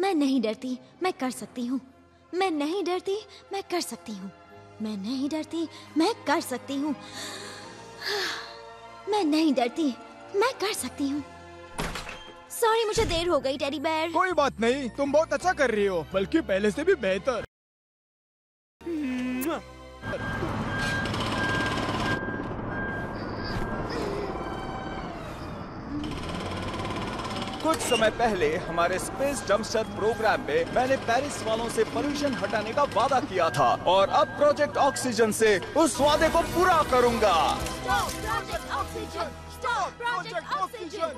मैं नहीं डरती, मैं कर सकती हूँ। मैं नहीं डरती, मैं कर सकती हूँ। मैं नहीं डरती, मैं कर सकती हूँ। मैं नहीं डरती, मैं कर सकती हूँ। सॉरी, मुझे देर हो गई टेडी बेयर। कोई बात नहीं, तुम बहुत अच्छा कर रही हो, बल्कि पहले से भी बेहतर। कुछ समय पहले हमारे स्पेस डंपस्टर प्रोग्राम में मैंने पेरिस वालों से पोल्यूशन हटाने का वादा किया था और अब प्रोजेक्ट ऑक्सीजन से उस वादे को पूरा करूंगा। Project oxygen, project oxygen,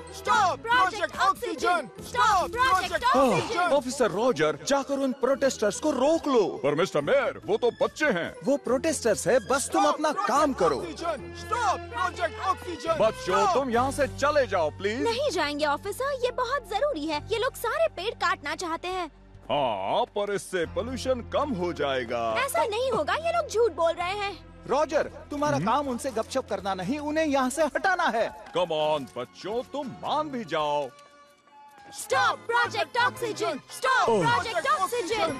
project oxygen, project oxygen. Officer Roger, जाकर उन प्रोटेस्टर्स को रोक लो। पर मिस्टर मेयर, वो तो बच्चे हैं। वो प्रोटेस्टर्स है, बस तुम अपना काम करो। Project oxygen. बच्चों, तुम यहाँ से चले जाओ प्लीज। नहीं जाएंगे ऑफिसर, ये बहुत जरूरी है। ये लोग सारे पेड़ काटना चाहते हैं। हाँ, पर इससे पोल्यूशन कम हो जाएगा। ऐसा नहीं होगा, ये लोग झूठ बोल रहे हैं। रॉजर, तुम्हारा काम उनसे गपशप करना नहीं, उन्हें यहाँ से हटाना है। कम ऑन बच्चों, तुम मान भी जाओ। Stop project oxygen, stop project oxygen.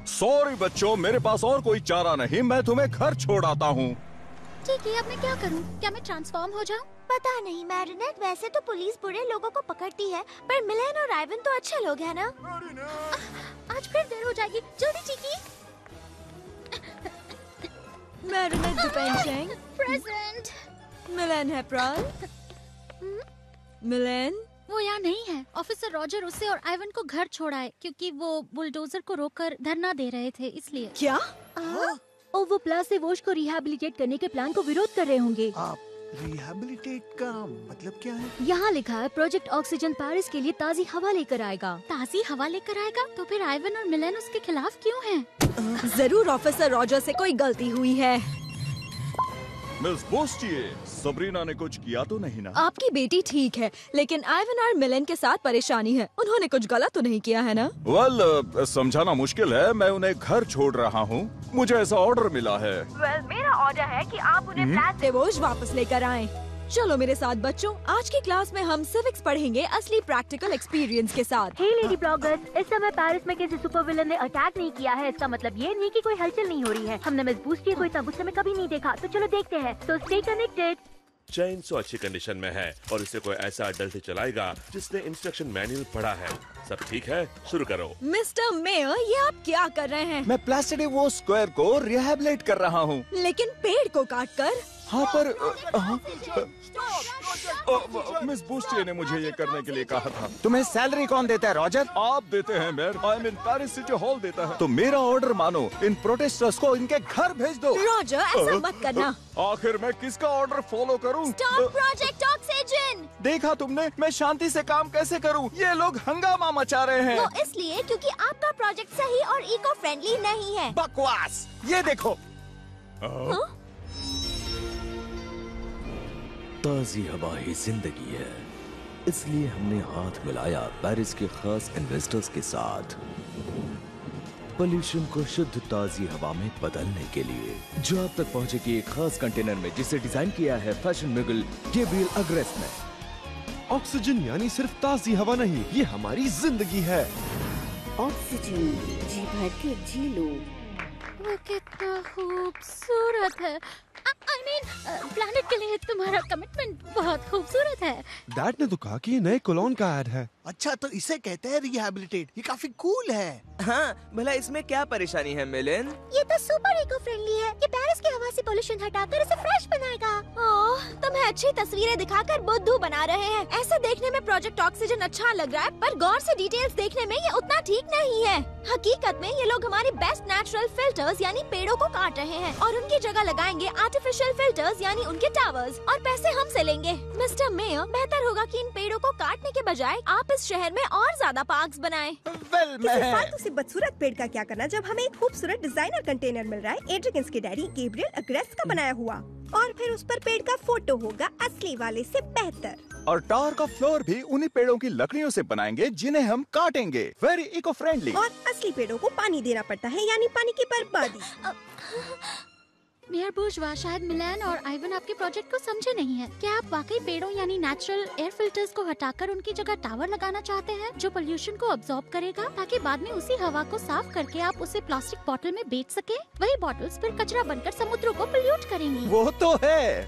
Sorry बच्चों, मेरे पास और कोई चारा नहीं, मैं तुम्हें घर छोड़ आता हूँ। ठीक है, अब मैं क्या करूं? क्या मैं ट्रांसफॉर्म हो जाऊं? पता नहीं मैरिनेट, वैसे तो पुलिस बुरे लोगों को पकड़ती है, पर मिलन और आइवन तो अच्छे लोग हैं ना। आज फिर देर हो जाएगी, जल्दी चीकी। Marinate depending present. मिलन है प्राल। मिलन वो यहाँ नहीं है। ऑफिसर रॉजर उसे और आइवन को घर छोड़ा है क्योंकि वो बुलडोजर को रोककर धरना दे रहे थे, इसलिए। क्या? और वो प्लास से वॉश को रिहैबिलिटेट करने के प्लान को विरोध कर रहे होंगे। रिहैबिलिटेट का मतलब क्या है? यहाँ लिखा है प्रोजेक्ट ऑक्सीजन पेरिस के लिए ताज़ी हवा लेकर आएगा। ताज़ी हवा लेकर आएगा? तो फिर आइवन और मिलन उसके खिलाफ क्यों हैं? जरूर ऑफिसर रॉजर से कोई गलती हुई है। मिस बोस्टिए, सबरीना ने कुछ किया तो नहीं ना? आपकी बेटी ठीक है, लेकिन आइवन और मिलन के साथ परेशानी है। उन्होंने कुछ गलत तो नहीं किया है ना? वेल, समझाना मुश्किल है। मैं उन्हें घर छोड़ रहा हूँ, मुझे ऐसा ऑर्डर मिला है। मेरा ऑर्डर है कि आप उन्हें फ्लैट डिवोर्स वापस लेकर आएं। चलो मेरे साथ बच्चों, आज की क्लास में हम सिविक्स पढ़ेंगे असली प्रैक्टिकल एक्सपीरियंस के साथ। हे लेडी ब्लॉगर्स, इस समय पेरिस में किसी सुपर विलन ने अटैक नहीं किया है, इसका मतलब ये नहीं कि कोई हलचल नहीं हो रही है। हमने मिस बूस्टिए को इतना गुस्से में कभी नहीं देखा, तो चलो देखते हैं। तो स्टे कनेक्टेड। चेन सो अच्छी कंडीशन में है और इसे कोई ऐसा अडल्ट चलाएगा जिसने इंस्ट्रक्शन मैनुअल पढ़ा है। सब ठीक है, शुरू करो। मिस्टर मेयर, ये आप क्या कर रहे हैं? मैं प्लास्टिक वो स्क्वायर को रिहैबिलिटेट कर रहा हूँ। लेकिन पेड़ को काट कर। हाँ, पर मिस बोस्टिए ने मुझे ये करने के लिए कहा था। तुम्हें सैलरी कौन देता है रॉजर? आप देते हैं मेयर। आई मीन पेरिस सिटी हॉल देता है। तो मेरा ऑर्डर मानो, इन प्रोटेस्टर्स को इनके घर भेज दो। रॉजर, ऐसा मत करना। आखिर मैं किसका ऑर्डर फॉलो करूं? Stop project oxygen. देखा तुमने, मैं शांति से काम कैसे करूं? ये लोग हंगामा मचा रहे हैं। वो इसलिए क्योंकि आपका प्रोजेक्ट सही और इको फ्रेंडली नहीं है। बकवास। ये देखो। ताज़ी हवा ही जिंदगी है, इसलिए हमने हाथ मिलाया पेरिस के खास इन्वेस्टर्स के साथ पोल्यूशन को शुद्ध ताज़ी हवा में बदलने के लिए, जो आप तक पहुंचेगी एक खास कंटेनर में जिसे डिजाइन किया है फैशन मुगल गैब्रिएल अग्रेस ने। ऑक्सीजन यानी सिर्फ ताज़ी हवा नहीं, ये हमारी जिंदगी है। ऑक्सीजन, जी भर के जी लो। वो कितना खूबसूरत है। I mean, प्लैनेट के लिए तुम्हारा कमिटमेंट बहुत खूबसूरत है। डैड ने तो कहा कि ये नए कोलोन का ऐड है। अच्छा, तो इसे कहते हैं रिहैबिलिटेट। ये काफी कूल है। हाँ, भला इसमें क्या परेशानी है मिलन? ये तो सुपर इको फ्रेंडली है। ये पेरिस की हवा से पोल्यूशन हटाकर इसे फ्रेश बनाएगा। ओह, तुम्हें अच्छी तस्वीरें दिखाकर बुद्धू बना रहे हैं। ऐसे देखने में प्रोजेक्ट ऑक्सीजन अच्छा लग रहा है, पर गौर से डिटेल्स देखने में ये उतना ठीक नहीं है। हकीकत में ये लोग हमारे बेस्ट नेचुरल फिल्टर्स यानी पेड़ों को काट रहे हैं और उनकी जगह लगाएंगे आर्टिफिशियल फिल्टर्स यानी उनके टावर्स, और पैसे हमसे लेंगे। मिस्टर मेयर, बेहतर होगा कि इन पेड़ों को काटने के बजाय आप इस शहर में और ज्यादा पार्क्स बनाएं। किसी फालतू से बदसूरत पेड़ का क्या करना जब हमें एक खूबसूरत डिजाइनर कंटेनर मिल रहा है एड्रिगन्स के डैडी गैब्रिएल अग्रेस का बनाया हुआ, और फिर उस पर पेड़ का फोटो होगा असली वाले से बेहतर। और टावर का फ्लोर भी उन्हीं पेड़ों की लकड़ियों से बनाएंगे जिन्हें हम काटेंगे। Very eco friendly. और असली पेड़ों को पानी देना पड़ता है, यानी पानी की बर्बादी। मेयर बुर्जुआ, शायद मिलान और आइवन आपके प्रोजेक्ट को समझे नहीं है। क्या आप वाकई पेड़ों यानी नेचुरल एयर फिल्टर्स को हटाकर उनकी जगह टावर लगाना चाहते हैं जो पोल्यूशन को अब्सॉर्ब करेगा, ताकि बाद में उसी हवा को साफ करके आप उसे प्लास्टिक बोतल में बेच सके? वही बॉटल्स फिर कचरा बनकर समुद्रों को पोल्यूट करेंगी। वो तो है।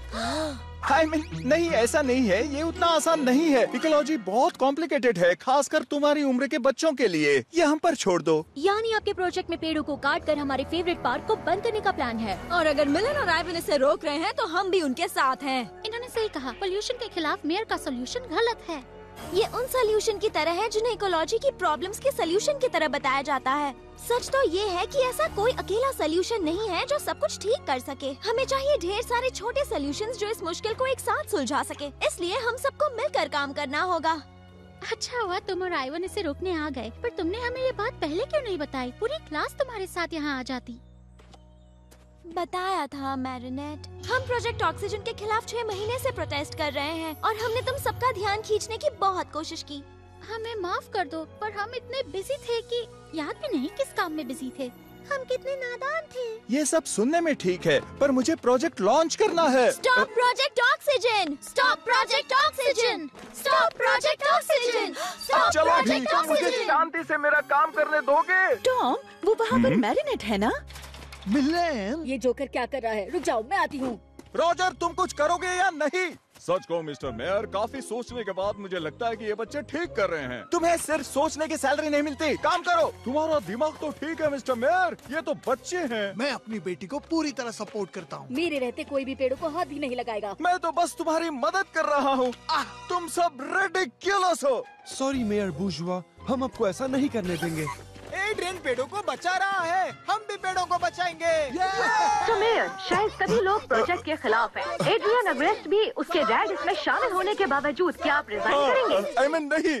नहीं, ऐसा नहीं है। ये उतना आसान नहीं है। इकोलॉजी बहुत कॉम्प्लिकेटेड है, खासकर तुम्हारी उम्र के बच्चों के लिए। ये हम पर छोड़ दो। यानी आपके प्रोजेक्ट में पेड़ों को काट कर हमारे फेवरेट पार्क को बंद करने का प्लान है, और अगर मिलन और आइवन इसे रोक रहे हैं तो हम भी उनके साथ हैं। इन्होंने सही कहा, पोल्यूशन के खिलाफ मेयर का सोल्यूशन गलत है। ये उन सोल्यूशन की तरह है जिन्हें इकोलॉजी की प्रॉब्लम्स के सोल्यूशन की तरह बताया जाता है। सच तो ये है कि ऐसा कोई अकेला सोल्यूशन नहीं है जो सब कुछ ठीक कर सके। हमें चाहिए ढेर सारे छोटे सोल्यूशंस जो इस मुश्किल को एक साथ सुलझा सके। इसलिए हम सबको मिलकर काम करना होगा। अच्छा हुआ तुम और आइवन इसे रोकने आ गए, पर तुमने हमें ये बात पहले क्यों नहीं बताई? पूरी क्लास तुम्हारे साथ यहाँ आ जाती। बताया था मैरिनेट। हम प्रोजेक्ट ऑक्सीजन के खिलाफ 6 महीने से प्रोटेस्ट कर रहे हैं और हमने तुम सबका ध्यान खींचने की बहुत कोशिश की। हमें माफ कर दो, पर हम इतने बिजी थे कि याद भी नहीं किस काम में बिजी थे। हम कितने नादान थे। ये सब सुनने में ठीक है, पर मुझे प्रोजेक्ट लॉन्च करना है। Stop project oxygen! Stop project oxygen! Stop project oxygen! चलो ठीक है, मुझे शांति से मेरा काम करने दोगे? टॉम, वो वहाँ पर मैरिनेट है ना? मिलन, ये जोकर क्या कर रहा है? रुक जाओ, मैं आती हूँ। रॉजर, तुम कुछ करोगे या नहीं? सच कहूँ मिस्टर मेयर, काफी सोचने के बाद मुझे लगता है कि ये बच्चे ठीक कर रहे हैं। तुम्हें सिर्फ सोचने की सैलरी नहीं मिलती, काम करो। तुम्हारा दिमाग तो ठीक है मिस्टर मेयर, ये तो बच्चे हैं। मैं अपनी बेटी को पूरी तरह सपोर्ट करता हूँ। मेरे रहते कोई भी पेड़ों को हाथ भी नहीं लगाएगा। मैं तो बस तुम्हारी मदद कर रहा हूँ। तुम सब रिडिक्युलस हो। सॉरी मेयर बुर्जुआ, हम आपको ऐसा नहीं करने देंगे। एड्रियन पेड़ों को बचा रहा है, हम भी पेड़ों को बचाएंगे। तो मेयर, शायद सभी लोग प्रोजेक्ट के खिलाफ हैं। एड्रियन अग्रेस्ट भी, उसके डैड इसमें शामिल होने के बावजूद। क्या आप रिजाइन करेंगे? आई मीन नहीं,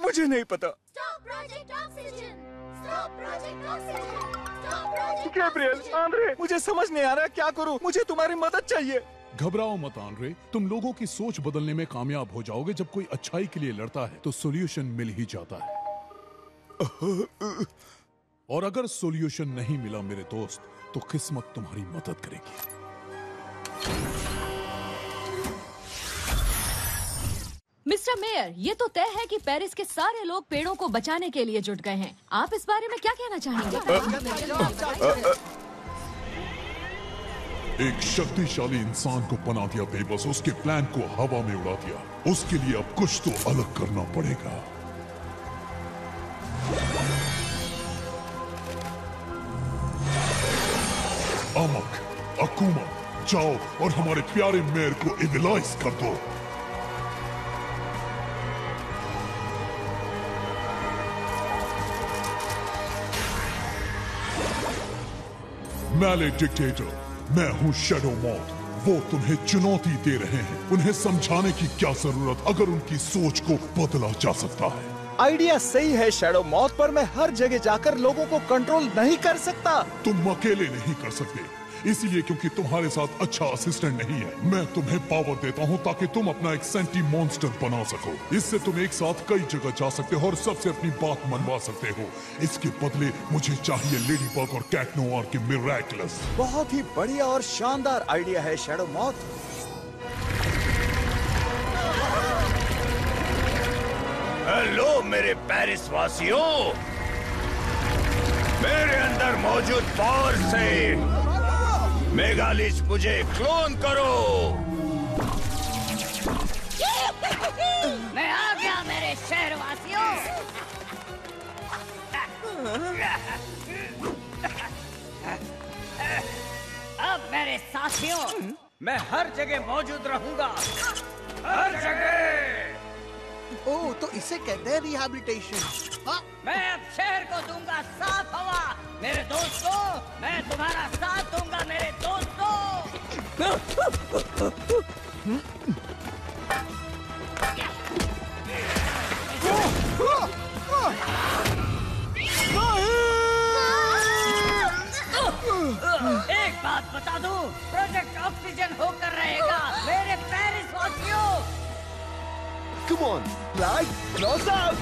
मुझे नहीं पता। गैब्रियल, आंद्रे, मुझे समझ नहीं आ रहा क्या करूं। मुझे तुम्हारी मदद चाहिए। घबराओ मत आंद्रे, तुम लोगों की सोच बदलने में कामयाब हो जाओगे। जब कोई अच्छाई के लिए लड़ता है तो सोल्यूशन मिल ही जाता है। और अगर सोल्यूशन नहीं मिला मेरे दोस्त, तो किस्मत तुम्हारी मदद करेगी। मिस्टर मेयर, ये तो तय है कि पेरिस के सारे लोग पेड़ों को बचाने के लिए जुट गए हैं। आप इस बारे में क्या कहना चाहेंगे? एक शक्तिशाली इंसान को बना दिया बेबस, उसके प्लान को हवा में उड़ा दिया। उसके लिए अब कुछ तो अलग करना पड़ेगा। अमक, अकुमा, जाओ और हमारे प्यारे मेयर को इविलाइज कर दो। मैले डिक्टेटर, मैं हूँ शैडो मॉथ। वो तुम्हें चुनौती दे रहे हैं। उन्हें समझाने की क्या जरूरत अगर उनकी सोच को बदला जा सकता है। आइडिया सही है शैडो मॉथ, पर मैं हर जगह जाकर लोगों को कंट्रोल नहीं कर सकता। तुम अकेले नहीं कर सकते, इसीलिए क्योंकि तुम्हारे साथ अच्छा असिस्टेंट नहीं है। मैं तुम्हें पावर देता हूँ ताकि तुम अपना एक सेंटी मॉन्स्टर बना सको। इससे तुम एक साथ कई जगह जा सकते हो और सबसे अपनी बात मनवा सकते हो। इसके बदले मुझे चाहिए लेडी बग और कैट नोआर के मिरेकलस। बहुत ही बढ़िया और शानदार आइडिया है शैडो मॉथ। हेलो मेरे पेरिस वासियों, मेरे अंदर मौजूद पावर से मेगालिच मुझे क्लोन करो। मैं आ गया मेरे शहरवासियों। अब मेरे साथियों, मैं हर जगह मौजूद रहूंगा, हर जगह। ओह, तो इसे कहते हैं रिहैबिलिटेशन। मैं अब शहर को दूंगा साफ हवा। मेरे दोस्तों, मैं तुम्हारा साथ दूंगा मेरे दोस्तों। एक बात बता दूं, प्रोजेक्ट ऑक्सीजन होकर रहेगा मेरे पेरिस वासियों। Come on, fly, close up!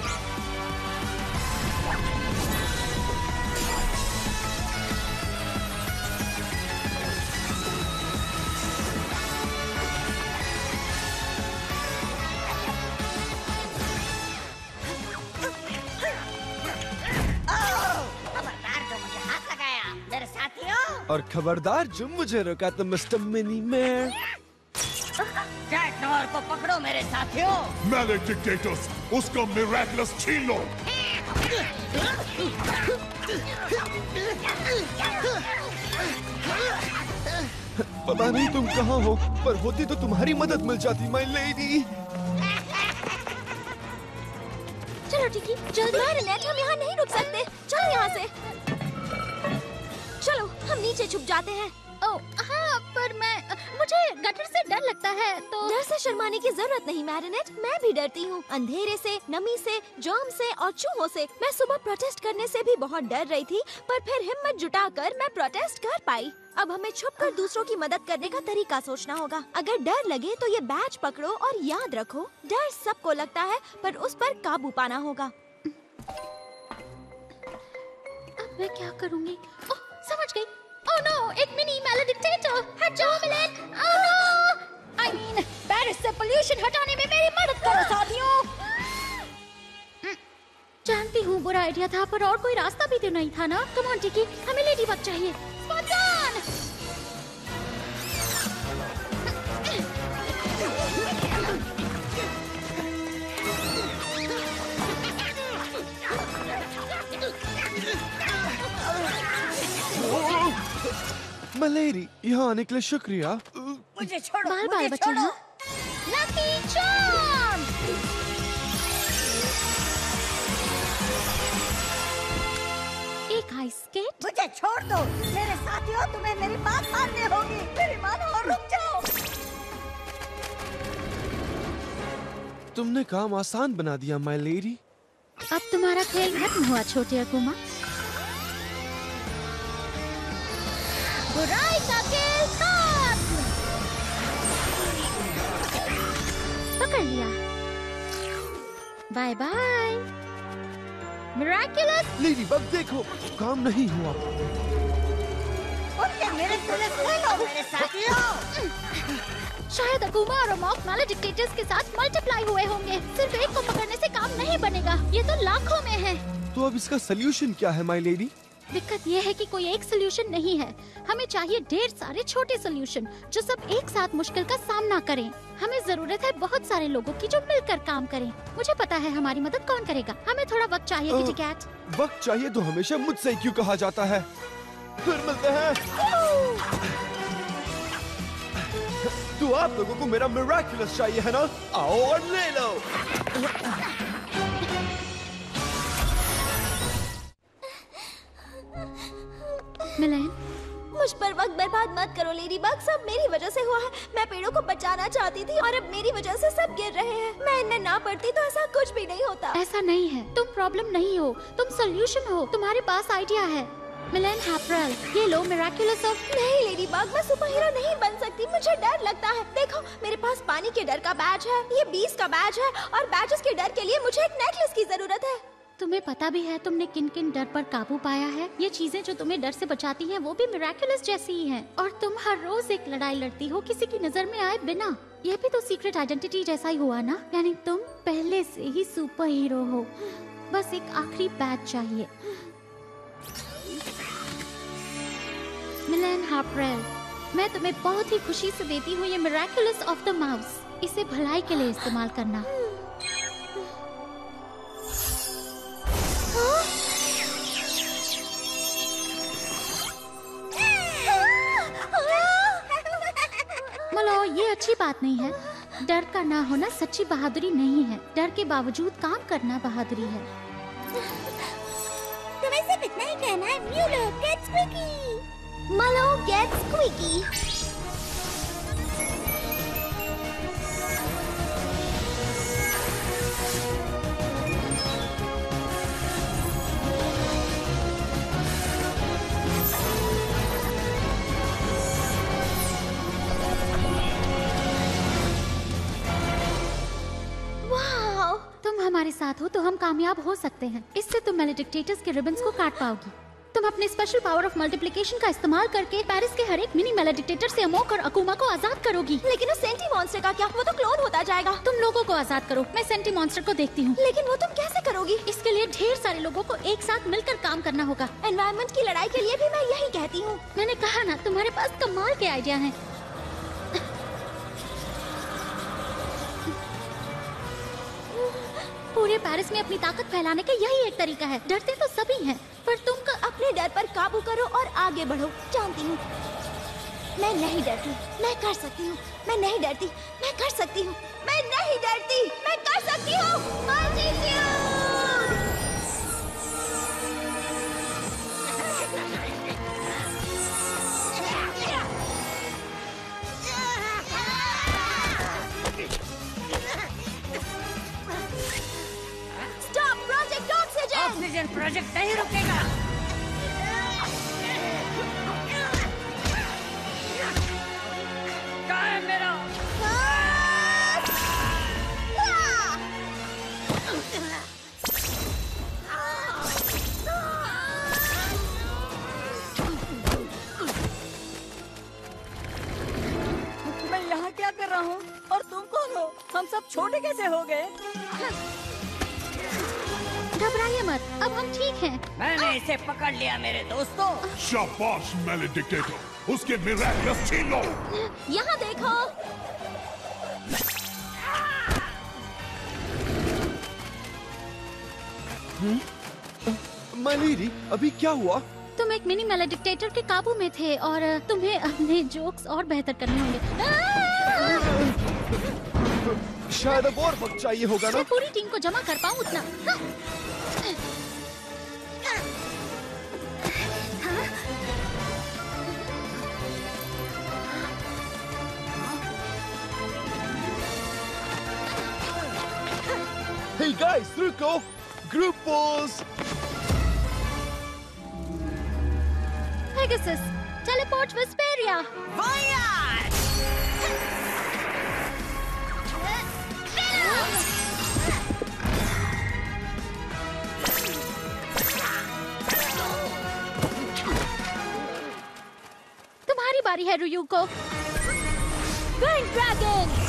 और खबरदार जो मुझे रोका तो मिस्टर मिनी मैर। कैट नॉर को पकड़ो मेरे साथियों। मैजिक डिक्टेटर्स, उसका मिरेकलस छीन लो। पता नहीं तुम कहाँ हो, पर होती तो तुम्हारी मदद मिल जाती माय लेडी। चलो टिकी, जल्दी। मैरिनेट, हम यहाँ नहीं रुक सकते। चलो यहाँ से। चलो हम नीचे छुप जाते हैं। ओह हाँ, पर मुझे गटर से डर लगता है तो। डर से शर्माने की जरूरत नहीं मैरिनेट, मैं भी डरती हूँ। अंधेरे से, नमी से, जर्म से और चूहों से। मैं सुबह प्रोटेस्ट करने से भी बहुत डर रही थी, पर फिर हिम्मत जुटाकर मैं प्रोटेस्ट कर पाई। अब हमें छुपकर दूसरों की मदद करने का तरीका सोचना होगा। अगर डर लगे तो ये बैच पकड़ो और याद रखो, डर सबको लगता है, पर उस पर काबू पाना होगा। अब मैं क्या करूँगी? ओह, समझ गई। ओह नो, एक मिनी मैलेडिक्टेटर। हट जाओ Mylene. Oh no, I mean Paris से पोल्यूशन हटाने में मेरी मदद करो साथियों। जानती हूँ बुरा आइडिया था, पर और कोई रास्ता भी तो नहीं था ना। कम ऑन टिकी, हमें लेडी बग चाहिए। स्पॉटन! मलेरी, यहाँ आने के लिए शुक्रिया। मुझे छोड़ो, बाल मुझे बच्चे छोड़ो। हैं। Lucky charm! एक आइस स्केट। मुझे छोड़ दो मेरे साथियों, तुम्हें मेरी बात माननी होगी। मेरी मानो और रुक जाओ। तुमने काम आसान बना दिया माय लेडी। अब तुम्हारा खेल खत्म हुआ छोटे अकुमा। बुराई का खेल खत्म। पकड़ लिया। Bye bye. Miraculous. Ladybug देखो, काम नहीं हुआ। उनके मेरे मेरे साथियों। शायद अकुमा और अमोक मैलेडिक्टेटर्स के साथ मल्टीप्लाई हुए होंगे। सिर्फ एक को पकड़ने से काम नहीं बनेगा, ये तो लाखों में है। तो अब इसका सलूशन क्या है माय लेडी? दिक्कत ये है कि कोई एक सलूशन नहीं है। हमें चाहिए ढेर सारे छोटे सलूशन जो सब एक साथ मुश्किल का सामना करें। हमें जरूरत है बहुत सारे लोगों की जो मिलकर काम करें। मुझे पता है हमारी मदद कौन करेगा। हमें थोड़ा वक्त चाहिए किटी कैट। वक्त चाहिए तो हमेशा मुझसे ही क्यों कहा जाता है? फिर मिलते हैं। तो आप लोगों को मेरा मिरेकुलस चाहिए है ना? आओ और ले लो। मिलेन, मुझ पर वक्त बर्बाद मत करो लेडी बग, सब मेरी वजह से हुआ है। मैं पेड़ों को बचाना चाहती थी और अब मेरी वजह से सब गिर रहे हैं। मैं इनमें ना पड़ती तो ऐसा कुछ भी नहीं होता। ऐसा नहीं है, तुम प्रॉब्लम नहीं हो, तुम सॉल्यूशन हो। तुम्हारे पास आइडिया है। मिलेन हैप्रल, ये लो मिरेकुलस ऑफ। नहीं लेडी बग, मैं सुपर हीरो नहीं बन सकती, मुझे डर लगता है। देखो मेरे पास पानी के डर का बैज है, ये 20 का बैज है, और बैजेस के डर के लिए मुझे एक नेकलेस की जरूरत है। तुम्हें पता भी है तुमने किन किन डर पर काबू पाया है? ये चीजें जो तुम्हें डर से बचाती हैं, वो भी मिरेकुलस जैसी ही हैं। और तुम हर रोज एक लड़ाई लड़ती हो किसी की नजर में आए बिना। ये भी तो सीक्रेट आइडेंटिटी जैसा ही हुआ ना? यानी तुम पहले से ही सुपर हीरो हो, बस एक आखिरी बैच चाहिए। मिलेन हैप्रल, मैं तुम्हें बहुत ही खुशी से देती हूँ ये मिरेकुलस ऑफ द माउस। इसे भलाई के लिए इस्तेमाल करना। मलो, ये अच्छी बात नहीं है। डर का ना होना सच्ची बहादुरी नहीं है। डर के बावजूद काम करना बहादुरी है। तुम्हें सिर्फ इतना ही कहना है, म्यूलो गेट स्क्विकी। मलो गेट स्क्विकी। तुम हमारे साथ हो तो हम कामयाब हो सकते हैं। इससे तुम मैलेडिक्टेटर्स के रिबन्स को काट पाओगी। तुम अपने स्पेशल पावर ऑफ मल्टीप्लिकेशन का इस्तेमाल करके पेरिस के हर एक मिनी मेलाडिक्टेटर से अमोक और अकुमा को आजाद करोगी। लेकिन उस सेंटी मॉन्स्टर का क्या? वो तो क्लोन होता जाएगा। तुम लोगों को आजाद करो, मैं सेंटी मॉन्स्टर को देखती हूँ। लेकिन वो तुम कैसे करोगी? इसके लिए ढेर सारे लोगों को एक साथ मिलकर काम करना होगा। एनवायरनमेंट की लड़ाई के लिए भी मैं यही कहती हूँ। मैंने कहा ना, तुम्हारे पास कमाल के आइडिया हैं। पूरे पेरिस में अपनी ताकत फैलाने का यही एक तरीका है। डरते तो सभी हैं, पर तुम अपने डर पर काबू करो और आगे बढ़ो। जानती हूँ मैं नहीं डरती, मैं कर सकती हूँ। मैं नहीं डरती, मैं कर सकती हूँ। मैं नहीं डरती, मैं कर सकती हूँ। Stop project oxygen. Oxygen project नहीं रुकेगा। कहाँ है मेरा? मैं यहाँ क्या कर रहा हूँ और तुम कौन हो? हम सब छोटे कैसे हो गए? घबराइए मत, अब हम ठीक हैं। मैंने इसे पकड़ लिया मेरे दोस्तों। शाबाश मैलेडिक्टेटर, उसके मिरेकल्स छीन लो। यहाँ देखो। मालेरी, अभी क्या हुआ? तुम एक मिनी मेलाडिक्टेटर के काबू में थे और तुम्हें अपने जोक्स और बेहतर करने होंगे। शायद अब और वक्त चाहिए होगा ना? मैं पूरी टीम को जमा कर पाऊँ उतना। Hey guys, रुको! Group pose! Pegasus, teleport Vesperia. तुम्हारी बारी है रुयुको। Grand dragon.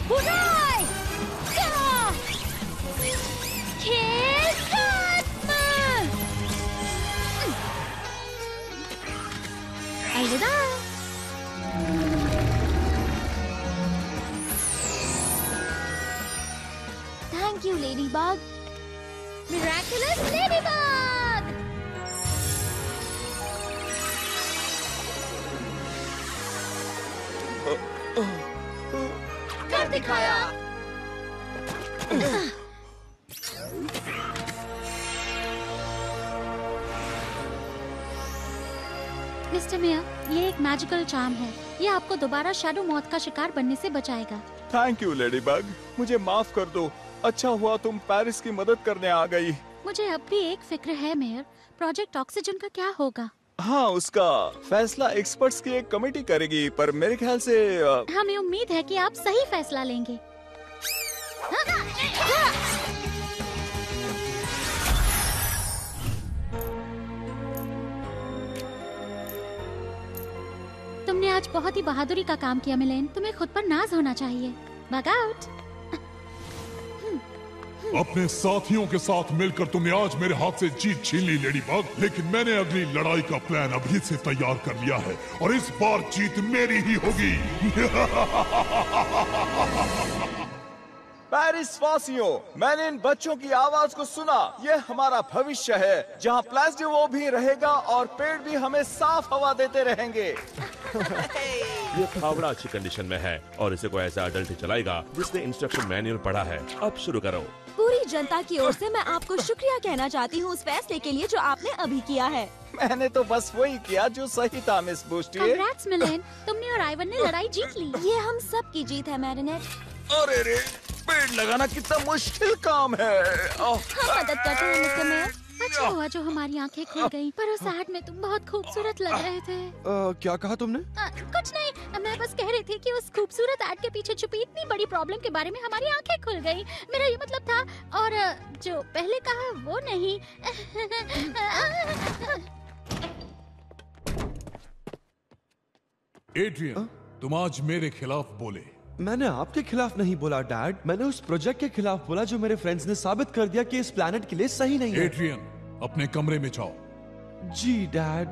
बुराई! खेल खत्म! अलविदा! Thank you ladybug. Miraculous ladybug! कर दिखाया। मिस्टर मेयर, ये एक मैजिकल चार्म है। ये आपको दोबारा शैडो मौत का शिकार बनने से बचाएगा। थैंक यू लेडीबग, मुझे माफ कर दो। अच्छा हुआ तुम पेरिस की मदद करने आ गई। मुझे अब भी एक फिक्र है मेयर, प्रोजेक्ट ऑक्सीजन का क्या होगा? हाँ, उसका फैसला एक्सपर्ट्स की एक कमेटी करेगी, पर मेरे ख्याल से हमें उम्मीद है कि आप सही फैसला लेंगे। तुमने आज बहुत ही बहादुरी का काम किया मिलेन। तुम्हें खुद पर नाज होना चाहिए। Bug out. अपने साथियों के साथ मिलकर तुमने आज मेरे हाथ से जीत छीन ली लेडीबग, लेकिन मैंने अगली लड़ाई का प्लान अभी से तैयार कर लिया है और इस बार जीत मेरी ही होगी। पेरिस वासियों, मैंने इन बच्चों की आवाज को सुना। ये हमारा भविष्य है, जहाँ प्लास्टिको भी रहेगा और पेड़ भी हमें साफ हवा देते रहेंगे। ये फावड़ा अच्छी कंडीशन में है और इसे कोई ऐसा अडल्ट ही चलाएगा जिसने इंस्ट्रक्शन मैनुअल पढ़ा है। अब शुरू करो। पूरी जनता की ओर से मैं आपको शुक्रिया कहना चाहती हूँ उस फैसले के लिए जो आपने अभी किया है। मैंने तो बस वही किया जो सही था मिस बूस्टी। Congrats, मिलेन, तुमने और आइवन ने लड़ाई जीत ली। ये हम सब की जीत है मैरिनेट। अरे रे, पेड़ लगाना कितना मुश्किल काम है। हम मदद करते हैं मिस्टर मेयर। अच्छा हुआ जो हमारी आंखें खुल गईं, पर उस एड में तुम बहुत खूबसूरत लग रहे थे। क्या कहा तुमने? कुछ नहीं, मैं बस कह रही थी कि उस खूबसूरत एड के पीछे छुपी इतनी बड़ी प्रॉब्लम के बारे में हमारी आंखें खुल गईं। मेरा ये मतलब था, और जो पहले कहा वो नहीं। एड्रियन, तुम आज मेरे खिलाफ बोले। मैंने आपके खिलाफ नहीं बोला डैड, मैंने उस प्रोजेक्ट के खिलाफ बोला जो मेरे फ्रेंड्स ने साबित कर दिया कि इस प्लैनेट के लिए सही नहीं है। एड्रियन, अपने कमरे में जाओ। जी डैड।